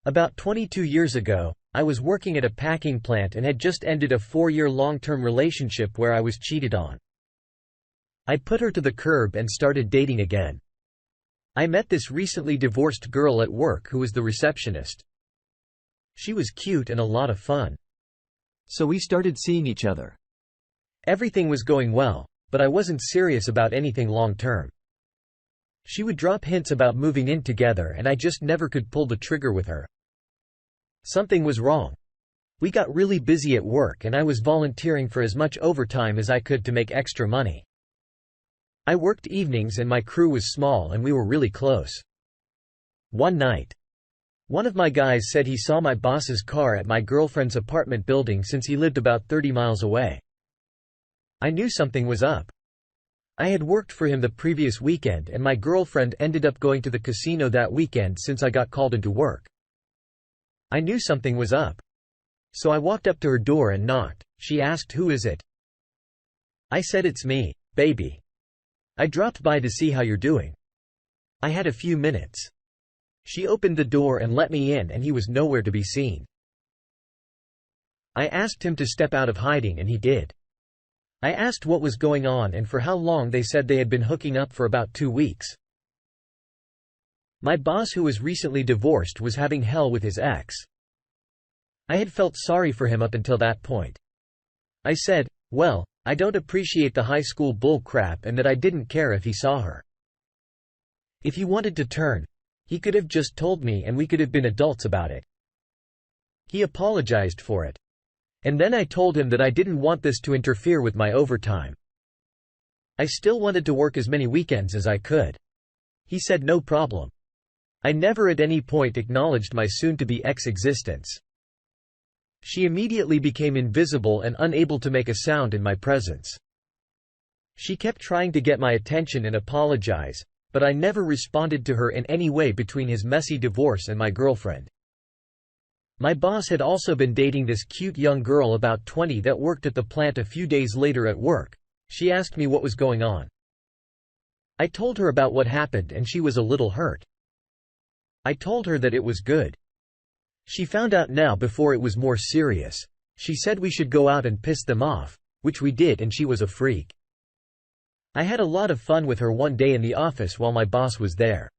About 22 years ago, I was working at a packing plant and had just ended a 4-year long-term relationship where I was cheated on. I put her to the curb and started dating again. I met this recently divorced girl at work who was the receptionist. She was cute and a lot of fun. So we started seeing each other. Everything was going well, but I wasn't serious about anything long-term. She would drop hints about moving in together and I just never could pull the trigger with her. Something was wrong. We got really busy at work and I was volunteering for as much overtime as I could to make extra money. I worked evenings and my crew was small and we were really close. One night, one of my guys said he saw my boss's car at my girlfriend's apartment building since he lived about 30 miles away. I knew something was up. I had worked for him the previous weekend and my girlfriend ended up going to the casino that weekend since I got called into work. I knew something was up. So I walked up to her door and knocked. She asked, "Who is it?" I said, "It's me, baby. I dropped by to see how you're doing." I had a few minutes. She opened the door and let me in and he was nowhere to be seen. I asked him to step out of hiding and he did. I asked what was going on and for how long. They said they had been hooking up for about 2 weeks. My boss, who was recently divorced, was having hell with his ex. I had felt sorry for him up until that point. I said, "Well, I don't appreciate the high school bull crap and that I didn't care if he saw her. If he wanted to turn, he could have just told me and we could have been adults about it." He apologized for it. And then I told him that I didn't want this to interfere with my overtime. I still wanted to work as many weekends as I could. He said no problem. I never at any point acknowledged my soon-to-be ex existence. She immediately became invisible and unable to make a sound in my presence. She kept trying to get my attention and apologize, but I never responded to her in any way between his messy divorce and my girlfriend. My boss had also been dating this cute young girl about 20 that worked at the plant a few days later at work. She asked me what was going on. I told her about what happened and she was a little hurt. I told her that it was good. She found out now before it was more serious. She said we should go out and piss them off, which we did, and she was a freak. I had a lot of fun with her one day in the office while my boss was there.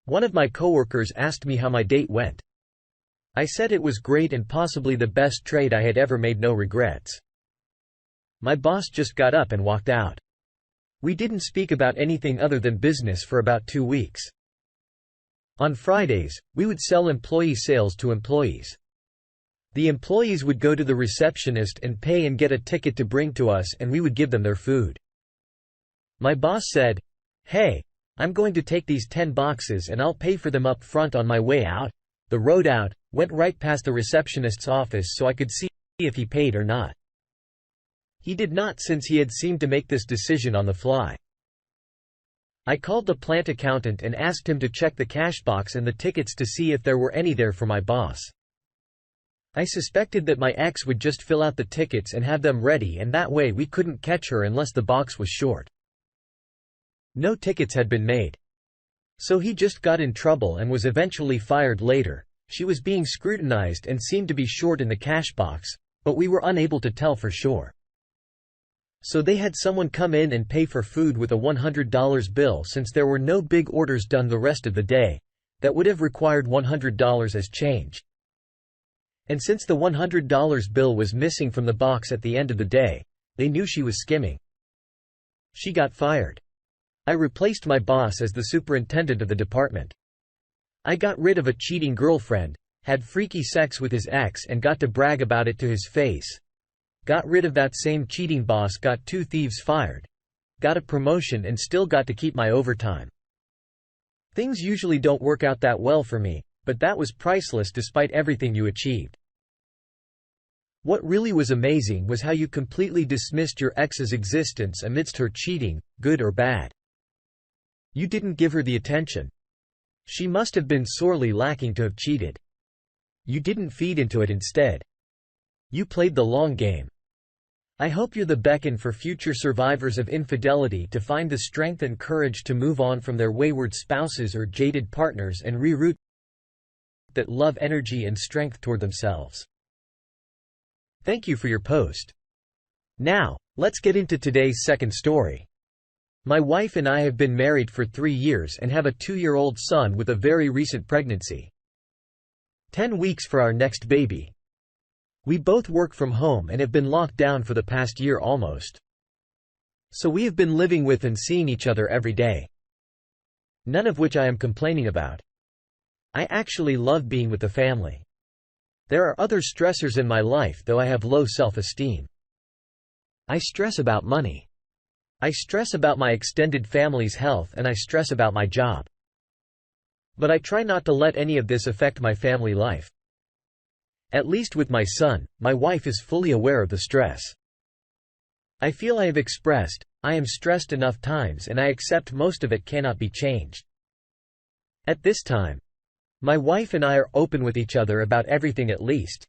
One of my coworkers asked me how my date went. I said it was great and possibly the best trade I had ever made, no regrets. My boss just got up and walked out. We didn't speak about anything other than business for about 2 weeks. On Fridays, we would sell employee sales to employees. The employees would go to the receptionist and pay and get a ticket to bring to us and we would give them their food. My boss said, "Hey, I'm going to take these 10 boxes and I'll pay for them up front on my way out." The road out went right past the receptionist's office so I could see if he paid or not. He did not, since he had seemed to make this decision on the fly. I called the plant accountant and asked him to check the cash box and the tickets to see if there were any there for my boss. I suspected that my ex would just fill out the tickets and have them ready, and that way we couldn't catch her unless the box was short. No tickets had been made. So he just got in trouble and was eventually fired later. She was being scrutinized and seemed to be short in the cash box, but we were unable to tell for sure. So they had someone come in and pay for food with a $100 bill, since there were no big orders done the rest of the day that would have required $100 as change. And since the $100 bill was missing from the box at the end of the day, they knew she was skimming. She got fired. I replaced my boss as the superintendent of the department. I got rid of a cheating girlfriend, had freaky sex with his ex and got to brag about it to his face. Got rid of that same cheating boss, got 2 thieves fired. Got a promotion and still got to keep my overtime. Things usually don't work out that well for me, but that was priceless despite everything you achieved. What really was amazing was how you completely dismissed your ex's existence amidst her cheating, good or bad. You didn't give her the attention. She must have been sorely lacking to have cheated. You didn't feed into it instead. You played the long game. I hope you're the beacon for future survivors of infidelity to find the strength and courage to move on from their wayward spouses or jaded partners and reroute that love, energy and strength toward themselves. Thank you for your post. Now, let's get into today's second story. My wife and I have been married for 3 years and have a 2-year-old son with a very recent pregnancy. 10 weeks for our next baby. We both work from home and have been locked down for the past year almost. So we have been living with and seeing each other every day. None of which I am complaining about. I actually love being with the family. There are other stressors in my life, though I have low self-esteem. I stress about money. I stress about my extended family's health and I stress about my job. But I try not to let any of this affect my family life. At least with my son, my wife is fully aware of the stress. I feel I have expressed, I am stressed enough times and I accept most of it cannot be changed. At this time, my wife and I are open with each other about everything at least.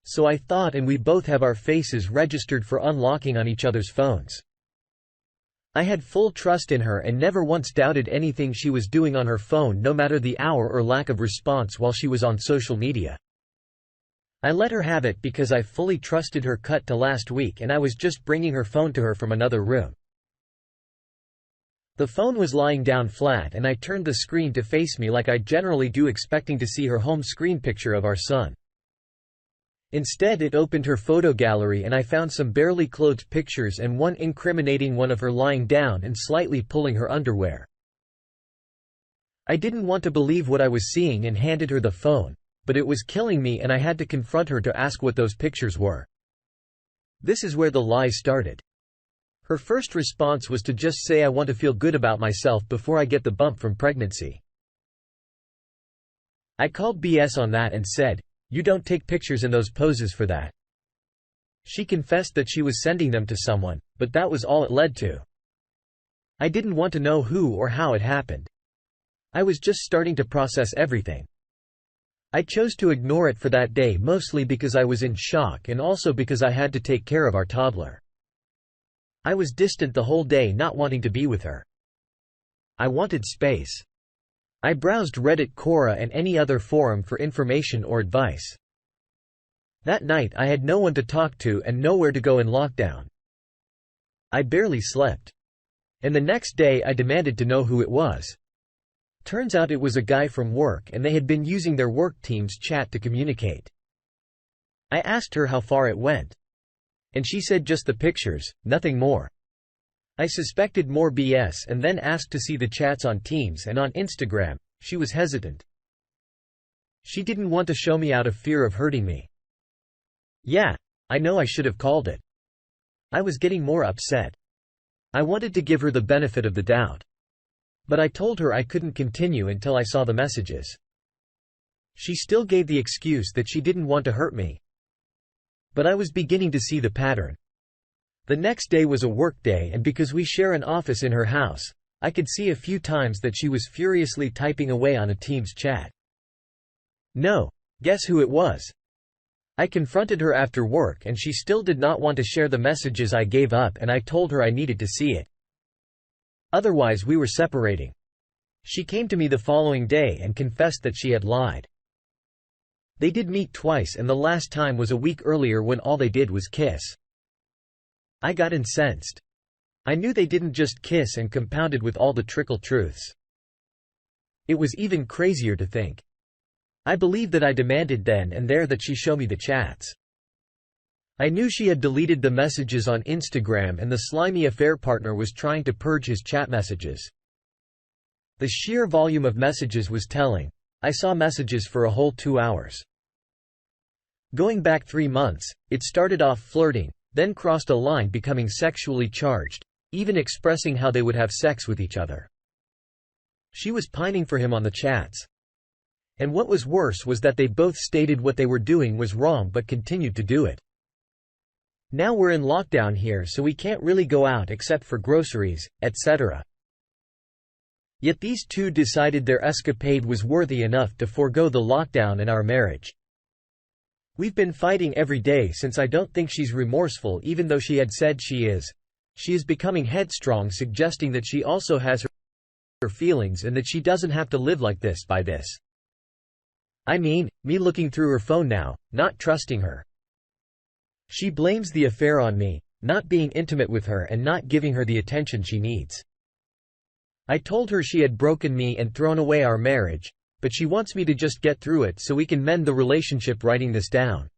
So I thought, and we both have our faces registered for unlocking on each other's phones. I had full trust in her and never once doubted anything she was doing on her phone, no matter the hour or lack of response while she was on social media. I let her have it because I fully trusted her. Cut to last week and I was just bringing her phone to her from another room. The phone was lying down flat and I turned the screen to face me like I generally do, expecting to see her home screen picture of our son. Instead, it opened her photo gallery and I found some barely clothed pictures and one incriminating one of her lying down and slightly pulling her underwear. I didn't want to believe what I was seeing and handed her the phone, but it was killing me and I had to confront her to ask what those pictures were. This is where the lie started. Her first response was to just say, I want to feel good about myself before I get the bump from pregnancy. I called BS on that and said, you don't take pictures in those poses for that. She confessed that she was sending them to someone, but that was all it led to. I didn't want to know who or how it happened. I was just starting to process everything. I chose to ignore it for that day, mostly because I was in shock and also because I had to take care of our toddler. I was distant the whole day, not wanting to be with her. I wanted space. I browsed Reddit, Quora and any other forum for information or advice. That night I had no one to talk to and nowhere to go in lockdown. I barely slept. And the next day I demanded to know who it was. Turns out it was a guy from work and they had been using their work team's chat to communicate. I asked her how far it went. And she said just the pictures, nothing more. I suspected more BS and then asked to see the chats on Teams and on Instagram. She was hesitant. She didn't want to show me out of fear of hurting me. Yeah, I know I should have called it. I was getting more upset. I wanted to give her the benefit of the doubt. But I told her I couldn't continue until I saw the messages. She still gave the excuse that she didn't want to hurt me. But I was beginning to see the pattern. The next day was a work day and because we share an office in her house, I could see a few times that she was furiously typing away on a Teams chat. No, guess who it was? I confronted her after work and she still did not want to share the messages. I gave up and I told her I needed to see it. Otherwise we were separating. She came to me the following day and confessed that she had lied. They did meet twice and the last time was a week earlier when all they did was kiss. I got incensed. I knew they didn't just kiss and compounded with all the trickle truths. It was even crazier to think. I believe that I demanded then and there that she show me the chats. I knew she had deleted the messages on Instagram and the slimy affair partner was trying to purge his chat messages. The sheer volume of messages was telling. I saw messages for a whole 2 hours. Going back 3 months, it started off flirting, then crossed a line becoming sexually charged, even expressing how they would have sex with each other. She was pining for him on the chats. And what was worse was that they both stated what they were doing was wrong but continued to do it. Now we're in lockdown here so we can't really go out except for groceries, etc. Yet these two decided their escapade was worthy enough to forego the lockdown and our marriage. We've been fighting every day since. I don't think she's remorseful even though she had said she is. She is becoming headstrong, suggesting that she also has her feelings and that she doesn't have to live like this by this. I mean, me looking through her phone now, not trusting her. She blames the affair on me, not being intimate with her and not giving her the attention she needs. I told her she had broken me and thrown away our marriage, but she wants me to just get through it so we can mend the relationship. Writing this down.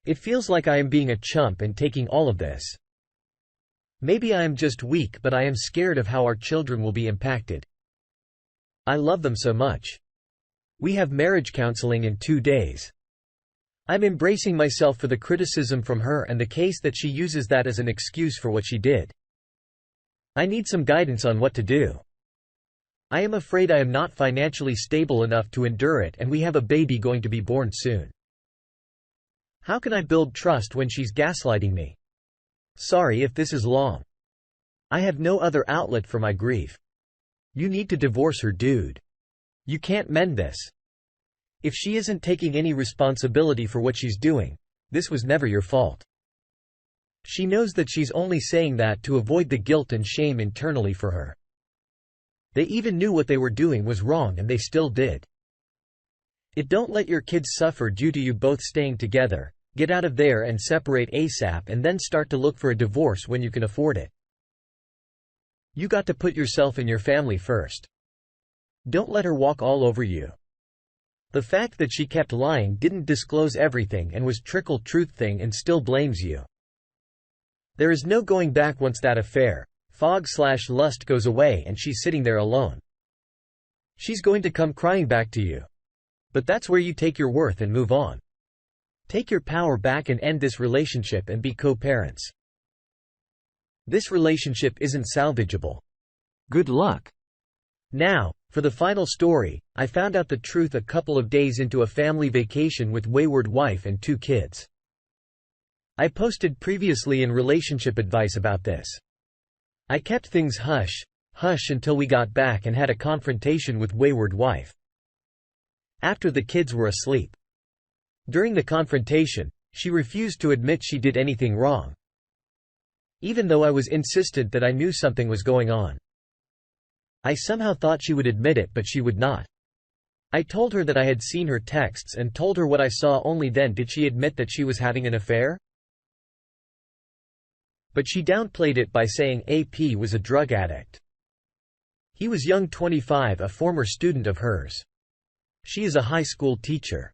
It feels like I am being a chump and taking all of this. Maybe I am just weak, but I am scared of how our children will be impacted. I love them so much. We have marriage counseling in 2 days. I'm embracing myself for the criticism from her and the case that she uses that as an excuse for what she did. I need some guidance on what to do. I am afraid I am not financially stable enough to endure it, and we have a baby going to be born soon. How can I build trust when she's gaslighting me? Sorry if this is long. I have no other outlet for my grief. You need to divorce her, dude. You can't mend this. If she isn't taking any responsibility for what she's doing, this was never your fault. She knows that she's only saying that to avoid the guilt and shame internally for her. They even knew what they were doing was wrong and they still did. Don't let your kids suffer due to you both staying together. Get out of there and separate ASAP and then start to look for a divorce when you can afford it. You got to put yourself and your family first. Don't let her walk all over you. The fact that she kept lying, didn't disclose everything and was trickle-truth-thing and still blames you. There is no going back once that affair, fog/lust goes away and she's sitting there alone. She's going to come crying back to you. But that's where you take your worth and move on. Take your power back and end this relationship and be co-parents. This relationship isn't salvageable. Good luck. Now, for the final story, I found out the truth a couple of days into a family vacation with wayward wife and 2 kids. I posted previously in relationship advice about this. I kept things hush until we got back and had a confrontation with wayward wife. After the kids were asleep. During the confrontation, she refused to admit she did anything wrong. Even though I was insistent that I knew something was going on. I somehow thought she would admit it, but she would not. I told her that I had seen her texts and told her what I saw. Only then did she admit that she was having an affair. But she downplayed it by saying AP was a drug addict. He was young, 25, a former student of hers. She is a high school teacher.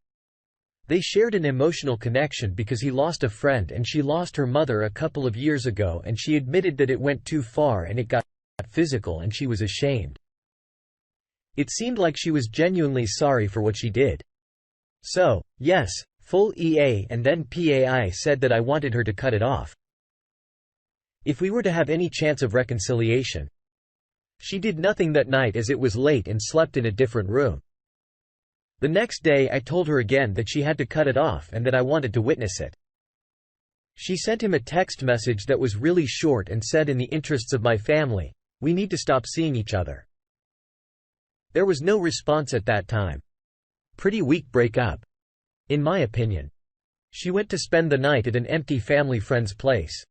They shared an emotional connection because he lost a friend and she lost her mother a couple of years ago, and she admitted that it went too far and it got physical and she was ashamed. It seemed like she was genuinely sorry for what she did. So, yes, full EA and then PAI said that I wanted her to cut it off. If we were to have any chance of reconciliation. She did nothing that night as it was late and slept in a different room. The next day I told her again that she had to cut it off and that I wanted to witness it. She sent him a text message that was really short and said, in the interests of my family, we need to stop seeing each other. There was no response at that time. Pretty weak breakup. In my opinion. She went to spend the night at an empty family friend's place.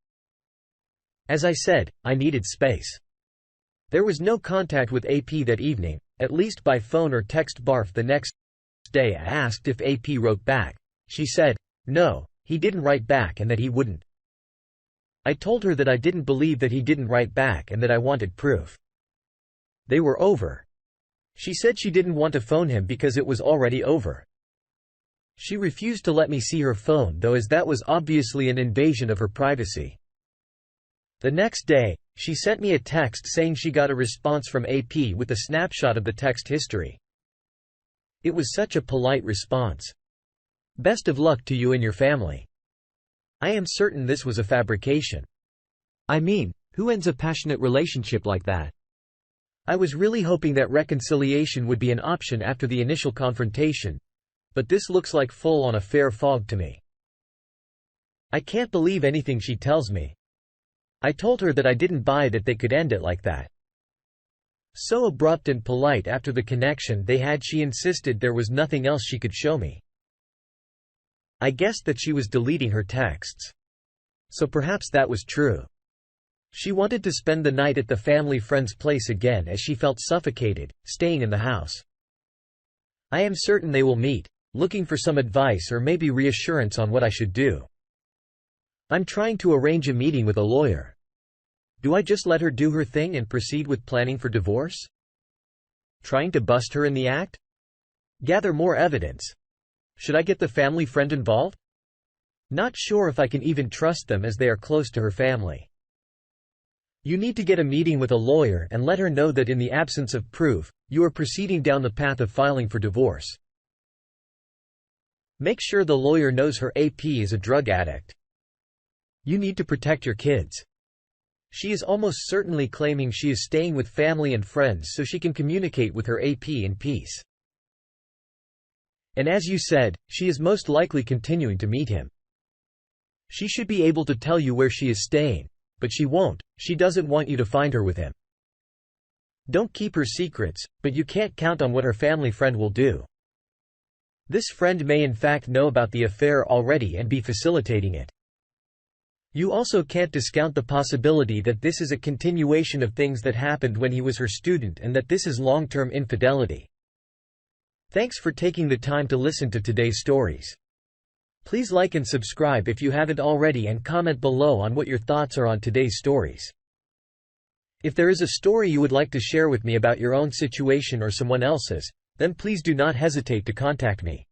As I said, I needed space. There was no contact with AP that evening, at least by phone or text. Barf. The next day I asked if AP wrote back. She said, no, he didn't write back and that he wouldn't. I told her that I didn't believe that he didn't write back and that I wanted proof. They were over. She said she didn't want to phone him because it was already over. She refused to let me see her phone though, as that was obviously an invasion of her privacy. The next day, she sent me a text saying she got a response from AP with a snapshot of the text history. It was such a polite response. Best of luck to you and your family. I am certain this was a fabrication. I mean, who ends a passionate relationship like that? I was really hoping that reconciliation would be an option after the initial confrontation, but this looks like full-on affair fog to me. I can't believe anything she tells me. I told her that I didn't buy that they could end it like that. So abrupt and polite after the connection they had. She insisted there was nothing else she could show me. I guessed that she was deleting her texts. So perhaps that was true. She wanted to spend the night at the family friend's place again as she felt suffocated, staying in the house. I am certain they will meet, looking for some advice or maybe reassurance on what I should do. I'm trying to arrange a meeting with a lawyer. Do I just let her do her thing and proceed with planning for divorce? Trying to bust her in the act? Gather more evidence. Should I get the family friend involved? Not sure if I can even trust them as they are close to her family. You need to get a meeting with a lawyer and let her know that in the absence of proof, you are proceeding down the path of filing for divorce. Make sure the lawyer knows her AP is a drug addict. You need to protect your kids. She is almost certainly claiming she is staying with family and friends so she can communicate with her AP in peace. And as you said, she is most likely continuing to meet him. She should be able to tell you where she is staying, but she won't. She doesn't want you to find her with him. Don't keep her secrets, but you can't count on what her family friend will do. This friend may in fact know about the affair already and be facilitating it. You also can't discount the possibility that this is a continuation of things that happened when he was her student and that this is long-term infidelity. Thanks for taking the time to listen to today's stories. Please like and subscribe if you haven't already and comment below on what your thoughts are on today's stories. If there is a story you would like to share with me about your own situation or someone else's, then please do not hesitate to contact me.